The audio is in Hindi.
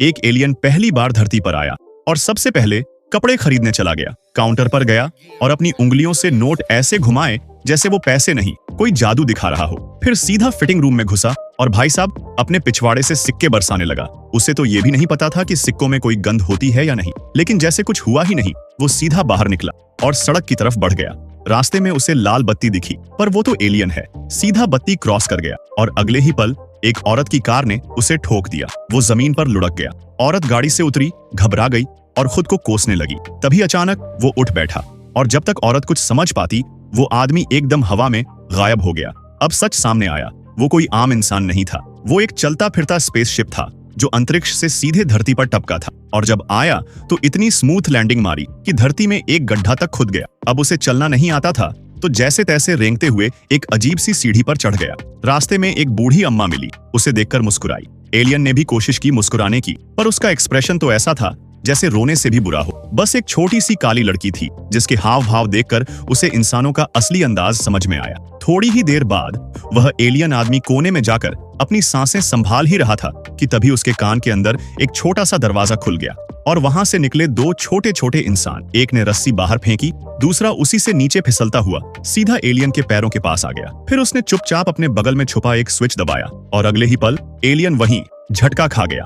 एक एलियन पहली बार धरती पर आया और सबसे पहले कपड़े खरीदने चला गया। काउंटर पर गया और अपनी उंगलियों से नोट ऐसे घुमाए जैसे वो पैसे नहीं, कोई जादू दिखा रहा हो। फिर सीधा फिटिंग रूम में घुसा और भाई साहब अपने पिछवाड़े से सिक्के बरसाने लगा। उसे तो ये भी नहीं पता था कि सिक्कों में कोई गंध होती है या नहीं, लेकिन जैसे कुछ हुआ ही नहीं, वो सीधा बाहर निकला और सड़क की तरफ बढ़ गया। रास्ते में उसे लाल बत्ती दिखी, पर वो तो एलियन है। सीधा बत्ती क्रॉस कर गया और अगले ही पल एक औरत की कार ने उसे ठोक दिया। वो जमीन पर लुढ़क गया। औरत गाड़ी से उतरी, घबरा गई और खुद को कोसने लगी। तभी अचानक वो उठ बैठा और जब तक औरत कुछ समझ पाती, वो आदमी एकदम हवा में गायब हो गया। अब सच सामने आया, वो कोई आम इंसान नहीं था। वो एक चलता फिरता स्पेसशिप था जो अंतरिक्ष से सीधे धरती पर टपका था और जब आया तो इतनी स्मूथ लैंडिंग मारी कि धरती में एक गड्ढा तक खुद गया। अब उसे चलना नहीं आता था तो जैसे तैसे रेंगते हुए एक अजीब सी सीढ़ी पर चढ़ गया। रास्ते में एक बूढ़ी अम्मा मिली, उसे देखकर मुस्कुराई। एलियन ने भी कोशिश की मुस्कुराने की, पर उसका एक्सप्रेशन तो ऐसा था जैसे रोने से भी बुरा हो। बस एक छोटी सी काली लड़की थी जिसके हाव भाव देखकर उसे इंसानों का असली अंदाज समझ में आया। थोड़ी ही देर बाद वह एलियन आदमी कोने में जाकर अपनी सांसें संभाल ही रहा था कि तभी उसके कान के अंदर एक छोटा सा दरवाजा खुल गया और वहां से निकले दो छोटे छोटे इंसान। एक ने रस्सी बाहर फेंकी, दूसरा उसी से नीचे फिसलता हुआ सीधा एलियन के पैरों के पास आ गया। फिर उसने चुपचाप अपने बगल में छुपा एक स्विच दबाया और अगले ही पल एलियन वहीं झटका खा गया।